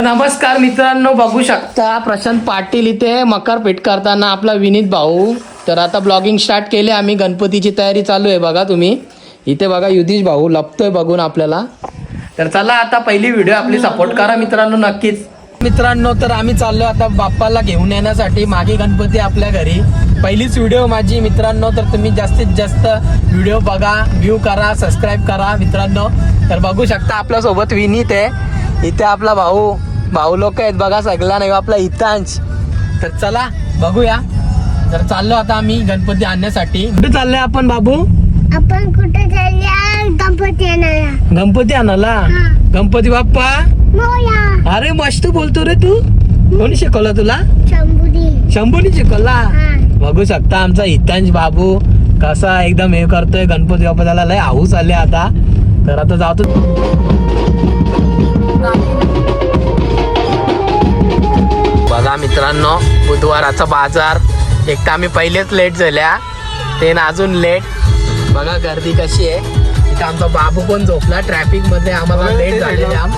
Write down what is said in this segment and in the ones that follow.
नमस्कार मित्रांनो, बघू शकता प्रशांत पाटील इथे मकर फिट करताना आपला विनीत भाऊ. तर आता ब्लॉगिंग स्टार्ट केले आम्ही. गणपतीची तयारी चालू आहे बघा तुम्ही इथे. बघा युधीश भाऊ लपतोय बघून आपल्याला. तर चला आता पहिली व्हिडिओ आपली सपोर्ट करा मित्रांनो नक्कीच. मित्रांनो तर आम्ही चाललो आता बाप्पाला घेऊन येण्यासाठी. मागे गणपती आपल्या घरी. पहिलीच व्हिडिओ माझी मित्रांनो, तर तुम्ही जास्तीत जास्त व्हिडिओ बघा, व्ह्यू करा, सबस्क्राईब करा मित्रांनो. तर बघू शकता आपल्यासोबत विनीत आहे इथे, आपला भाऊ लोक आहेत बघा सगळ्या, नाही आपला हितांश. तर चला बघूया. तर चाललो आता आम्ही गणपती आणण्यासाठी. कुठे चाललोय आपण बाबू? आपण कुठे चालल्या? गणपती आणायला. गणपती आणायला? गणपती बाप्पा मोया. अरे मस्त बोलतो रे तू. कोणी शिकवलं तुला? शंभूनी शिकवला. बघू शकता आमचा हितांश बाबू कसा एकदम हे करतोय. गणपती बाप्पाला लय हाऊस आले आता. तर आता जातो. बघा मित्रांनो बुधवाराचा बाजार. एक तर आम्ही पहिलेच लेट झाल्या, ते अजून लेट. बघा गर्दी कशी आहे इथं. आमचा बाबू पण झोपला ट्रॅफिक मध्ये, आम्हाला लेट झालेले आम.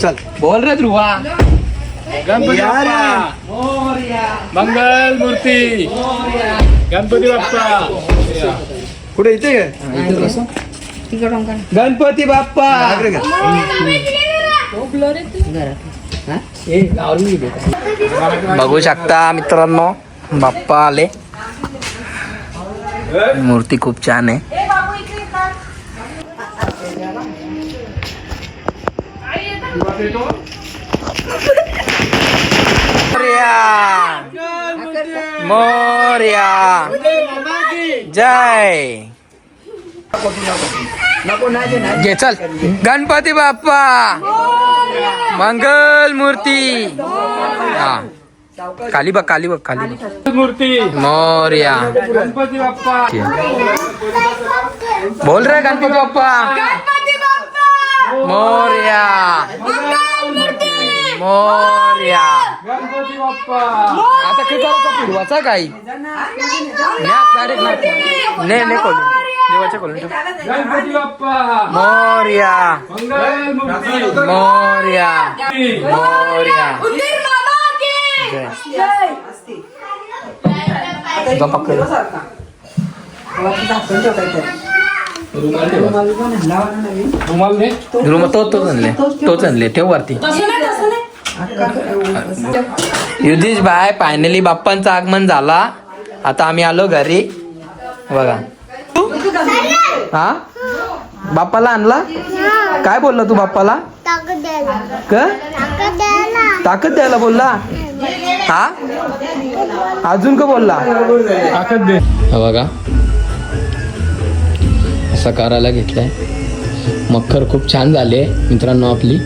चल बोल रे ध्रुवा. गणपती बाप्पा मंगल मूर्ती. गणपती बाप्पा कुठे इथे गणपती बाप्पा. बघू शकता मित्रांनो बाप्पा आले. मूर्ती खूप छान आहे. मोरया जय. घे चल. गणपती बाप्पा मंगल मूर्ती. हा खाली बघ, खाली बघ, खाली बघ. मूर्ती मोरया. गणपती बाप्पा. बोल रे गणपती बाप्पा मोरया. मोरया. गणपती बाप्पा. आता काय करायचं? फिरवाचा काही ने खोलून देवाच्या खोलून ठेव. गणपती बाप्पा मोरया. मंगल मूर्ती. मोरया. मोरया. रुमाल दे. तोच आणले ठेव वरती. युधीश भाई फायनली बाप्पांचं आगमन झाला. आता आम्ही आलो घरी बघा. हा बाप्पाला आणला. काय बोलला तू बाप्पाला? ताकद द्यायला बोलला. हा अजून का बोलला? ताकद दे. बघा असं करायला घेतलंय. मखर खूप छान झाले मित्रांनो आपली.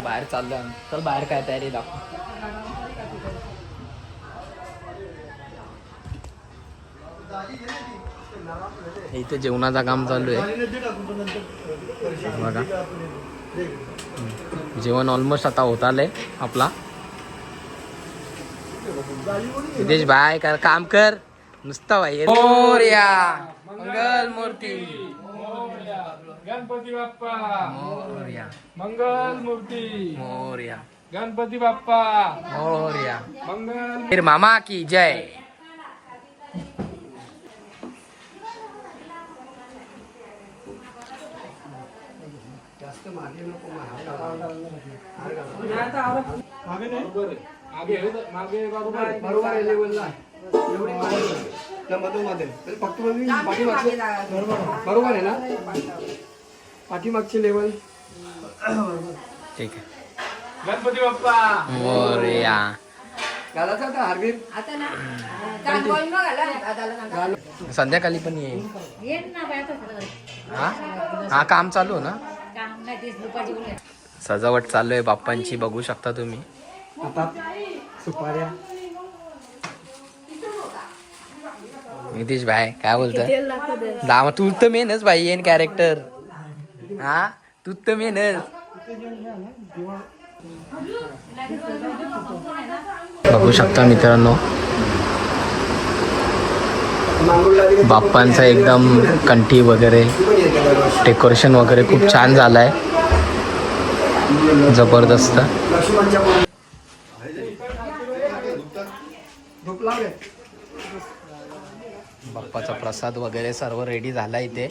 बाहेर चाललोय तर बाहेर काय तयारी दाखव. इथे जेवणाचा काम चालू आहे बघा. जेवण ऑलमोस्ट आता होत आलंय आपला. विदेश भाई कर काम कर नुसतं भाई. मोरया. मंगल मूर्ती. गणपती बाप्पा. मोरया. मंगल मूर्ती. मोरया. गणपती बाप्पा. मोरया. मंगल. फिर मामा की जय. मागे मागे बरोबर आहे लेवलला. एवढी मधोमध्ये फक्त पाठीमागचे बरोबर आहे ना. पाठीमागची लेवल ठीक आहे. गणपती बाप्पा. मोरया. घालायचा का हार्वीर? संध्याकाळी पण येईल. हा हा काम चालू ना. सजावट चालू आहे बाप्पांची बघू शकता तुम्ही. आता सुपाऱ्या. नितीश भाई काय बोलतोय? दामा तू तर मेनच भाई येन कॅरेक्टर. हा तू तर मेनच. बघू शकता मित्रांनो, बाप्पांचा एकदम कंठी वगैरे डेकोरेशन वगैरे खूप छान झालं आहे, जबरदस्त. बाप्पाचा प्रसाद वगैरे सर्व रेडी झाला इथे.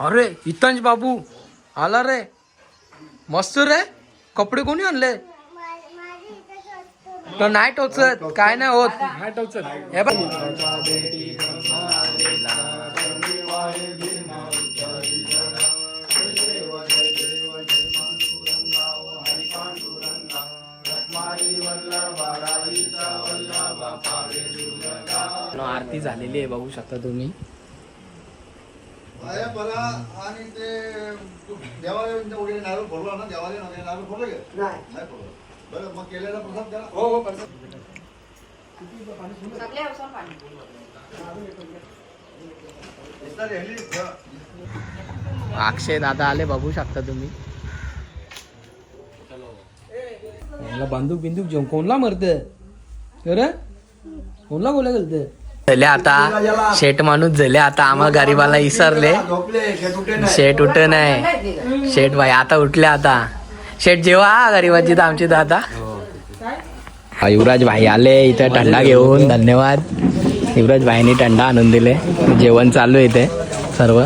अरे हितांश बाबू आला रे, मस्त रे. कपडे कोणी आणले? तो नाही टोचत, काय नाही होत. हे बघ आरती झालेली आहे, बघू शकता तुम्ही. आणि ते देवालय वगैरे नारळ फोडला ना, देवालय वगैरे नारळ फोडलं का? नाही फोडलं. बरं, मग केलेला प्रसाद द्या. हो हो प्रसाद. अक्षय दादा आले, बघू शकता तुम्ही. बंदूक बिंदूक घेऊन कोणला मरत रे, कोणला बोला गेलत झाले आता. शेट माणूस झाले आता, आम्हाला गरीबाला विसरले. शेट उठ नाही, शेट भाई आता उठले. आता शेट जेव्हा गरीबाची तर आमची तर आता. युवराज भाई आले इथे टंडा घेऊन, धन्यवाद. युवराज भाईनी टंडा आणून दिले. जेवण चालू आहे इथे सर्व,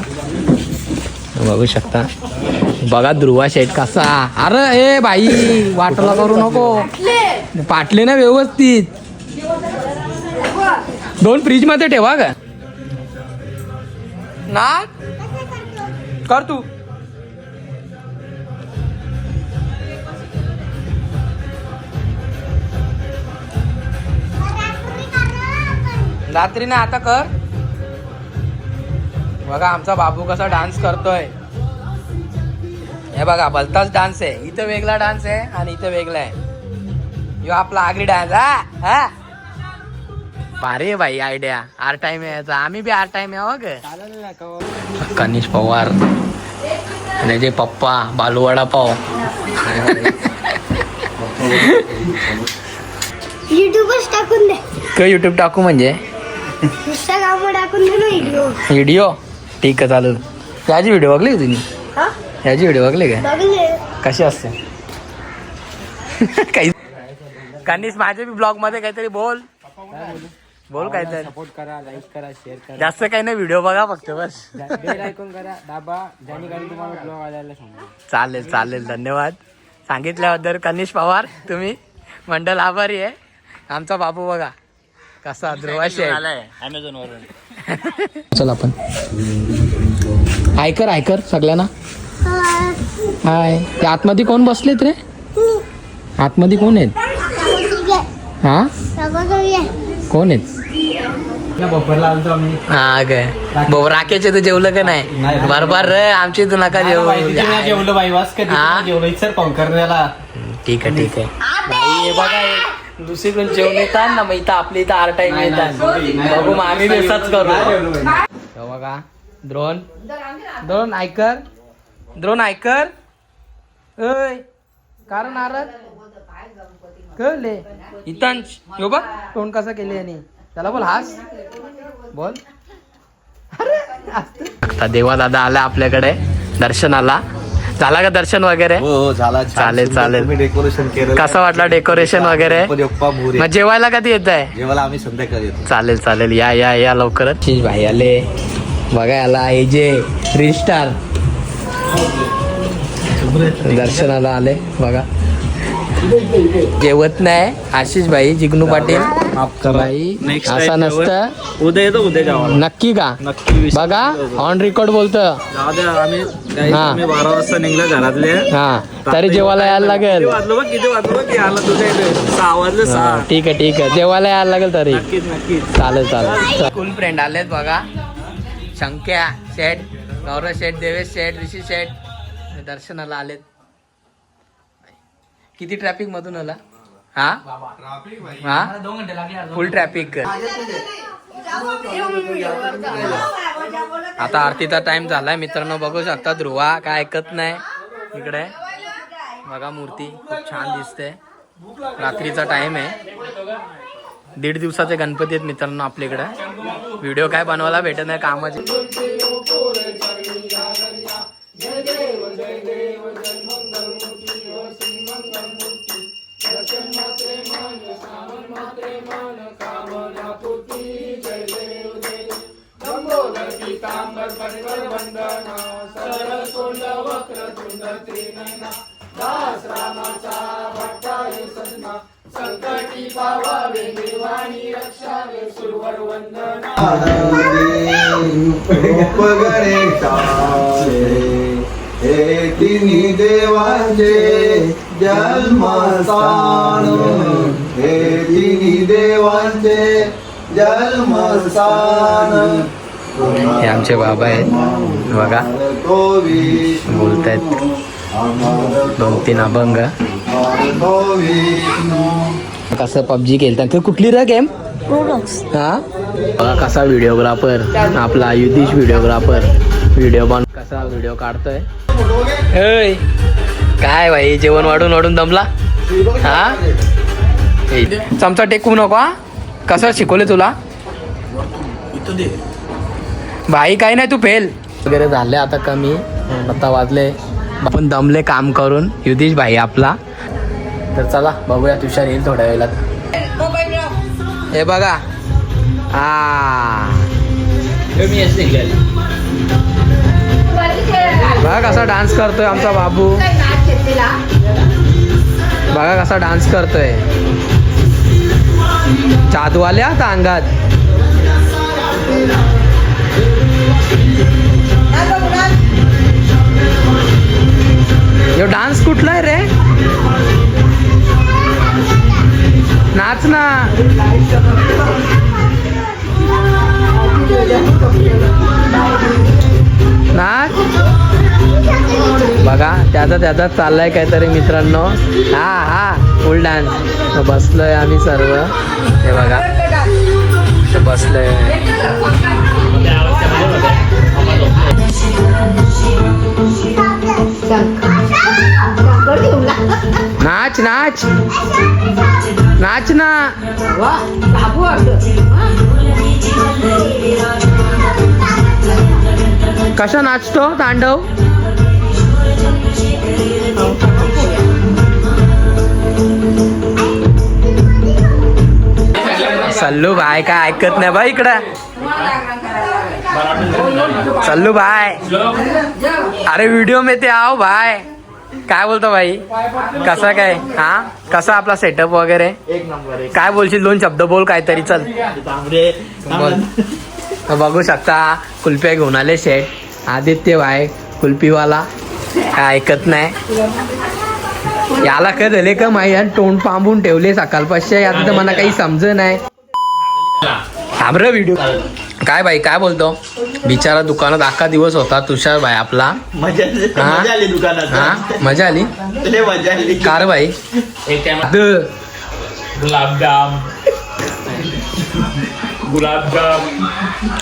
बघू शकता. बघा ध्रुवा शेट कसा. अरे ए भाई वाटला करू नको, पाटले ना व्यवस्थित. 2 फ्रीज मध्ये ठेवा का ना, कर तू. रात्री ना आता कर. बघा आमचा बाबू कसा डान्स करतोय. हे बघा भलताच डान्स आहे. इथं वेगळा डान्स आहे आणि इथं वेगळा आहे. यो आपला आगरी डान्स. हा भारी भाई आयडिया. आर टाइम यायचा, आम्ही बी आर टाइम यावं ग. कनिष पवार आणि जे पप्पा बालूवाडा पाव. युट्यूबच टाकून दे. काय युट्यूब टाकू म्हणजे? इंस्टाग्रामवर टाकून दे ना व्हिडिओ. व्हिडिओ ठीक आहे चालेल. याची व्हिडिओ बघली का तुम्ही? याची व्हिडिओ बघली का? बघले. कशी असते काही. कनिष माझ्या बी ब्लॉग मध्ये काहीतरी बोल बोल काहीतरी. सपोर्ट करा, लाईक करा, शेअर करा, जास्त काही नाही, व्हिडिओ बघा फक्त बस. बेल आयकॉन करा दाबा, जेणेकरून तुम्हाला ब्लॉग आल्याला सांगा. चालेल चालेल, धन्यवाद सांगितल्याबद्दल. कनिष पवार तुम्ही मंडल आभारी आहे. आमचा बाबू बघा कसा ध्रुवाशी आहे अमेझॉन वरून. चल आपण ऐकर ऐकर सगळ्यांना हाय. ते आतमध्ये कोण बसलेत रे? आतमध्ये कोण आहेत? हा कोण आहेत? हा काय भाऊ राकेचे तर जेवलं का नाही? बरोबर रे, आमची तू नका जेवू. जेवलं बाई वास जेवलं सर पंकरला. ठीक आहे ठीक आहे. हे बघा दुसरीकडून जेवण येतात ना, मग इथं आपल्या इथं आर टाइम येतात. बघू मग आम्ही बेसाच करू. बघा द्रोण द्रोण ऐकर, द्रोण ऐकर. ओय कारण आरत कळले इतांश. यो बघ तोंड कसं केले यांनी. त्याला बोल हास बोल. आता देवा दादा आला आपल्याकडे दर्शनाला. झाला का दर्शन वगैरे? हो झाला. चालेल चालेल. डेकोरेशन केलं. कसं वाटलं डेकोरेशन वगैरे? मग जेवायला कधी येत आहे? जेवायला आम्ही संध्याकाळी येतो. चालेल चालेल, या या या लवकरच. शीश भाई आले बघा. याला AJ रिस्टार दर्शनाला आले बघा. जेवत नाही आशिष भाई. जिग्नू पाटील भाई असा नसतं. उद्या येतो, उद्या जावा नक्की का? नक्की. बघा ऑन रेकॉर्ड बोलतं. आम्ही हा. 12 वाजता निघलो घरातले. हा तरी जेवायला यायला लागेल. किती वाजलं की आला तुझ्या इथे 6 वाजले. 6. ठीक आहे ठीक आहे, जेवायला यायला लागेल तरी. नक्कीच नक्कीच. चालेल चालेल. स्कूल फ्रेंड आलेत बघा. शंक्या शेठ, गौरव शेठ, देवेश शेठ, ऋषी शेठ दर्शनाला आलेत. किती ट्रॅफिक मधून आला? हा हा फुल ट्रॅफिक. आता आरतीचा टाइम झालाय मित्रांनो, बघू शकता ध्रुवा काय ऐकत नाही इकडे बघा, मूर्ती खूप छान दिसते. रात्रीचा टाइम आहे, 1.5 दिवसाचे गणपती आहेत मित्रांनो आपल्याकडे. व्हिडिओ काय बनवायला भेटत नाही कामाचे. हे तिन्ही देवांचे जन्मस्थान, हे तिन्ही देवांचे जन्मस्थान. हे आमचे बाबा आहेत बघा, बोलतायत 2-3 अभंग. कसं पबजी खेळतात ते, कुठली रे गेम? हा बघा कसा व्हिडिओग्राफर आपला युधीश, व्हिडिओग्राफर व्हिडिओ कसा व्हिडिओ काढतोय. काय भाई जेवण वाढून वाढून दमला हा. चमचा टेकू नको हा. कसं शिकवले तुला भाई? काही नाही, तू फेल वगैरे झाले आता कमी, आता वाजले आपण दमले काम करून. युधीश भाई आपला, तर चला बघूया तुषार येईल थोड्या वेळात. हे बघा बघा कसा डान्स करतोय आमचा बाबू, बघा कसा डान्स करतोय. जादू आले आता अंगात. यो डान्स कुठला आहे रे? नाच ना. नाच. बघा त्याचा चाललाय काहीतरी मित्रांनो. हा फुल डान्स. बसलोय आम्ही सर्व, हे बघा बसलोय. नाच नाच नाच ना. कसा नाचतो तांडव? सल्लू भाई काय ऐकत नाही बाई इकडं. सल्लू भाई अरे व्हिडिओ में ते आओ भाई. काय बोलतो भाई, कसा काय? हा कसा आपला सेटअप वगैरे? एक नंबर. काय बोलशील? 2 शब्द बोल काहीतरी. चल बोल. बघू शकता कुल्फ्या घेऊन आले शेट आदित्य भाई कुल्फीवाला. काय ऐकत नाही याला. काय झाले का माही, तोंड पांबून ठेवले सकाळपासून. आता तर मला काही समज नाही. थांबरे व्हिडिओ. काय भाई काय बोलतो? बिचारा दुकानात अख्खा दिवस होता तुषार भाई आपला. मजा आली दुकानात. हा मजा आली. मजा आली. कार भाई गुलाबजाम.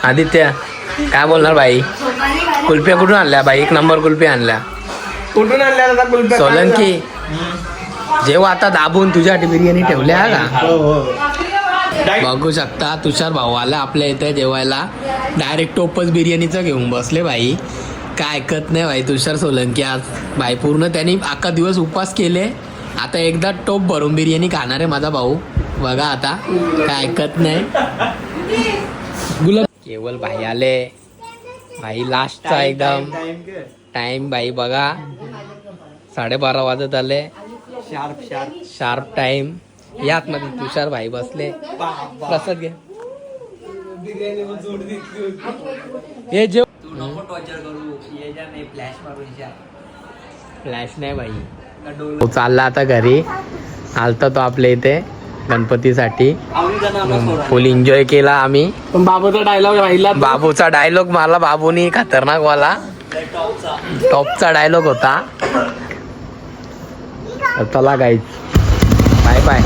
आदित्य काय बोलणार भाई? कुल्फ्या कुठून आणल्या भाई? 1 नंबर कुल्फ्या आणल्या. कुठून आणल्या कुल्फ्या? सोलंकी जेव्हा आता दाबून तुझ्यासाठी बिर्याणी ठेवल्या का? बघू शकता तुषार भाऊ आला आपल्या इथे जेवायला. डायरेक्ट टोपच बिर्याणीचं घेऊन बसले भाई. काय ऐकत नाही भाई तुषार सोलंकी आज भाई. पूर्ण त्यांनी अख्खा दिवस उपवास केले. आता एकदा टोप भरून बिर्याणी खाणार आहे माझा भाऊ. बघा आता काय ऐकत नाही. केवल भाई आले भाई. लास्टचा एकदम टाइम भाई बघा 12:30 वाजत आले. Sharp time. यात मध्ये तुषार भाई बसले. प्रसाद घे. हे जेव फ्लॅश नाही भाई. चालला आता घरी. आलता तो आपल्या इथे गणपतीसाठी. फुल एन्जॉय केला आम्ही. पण बाबूचा डायलॉग राहिला. बाबूचा डायलॉग मला बाबूनी खतरनाक वाला टॉपचा डायलॉग होता. चला गाईज बाय बाय.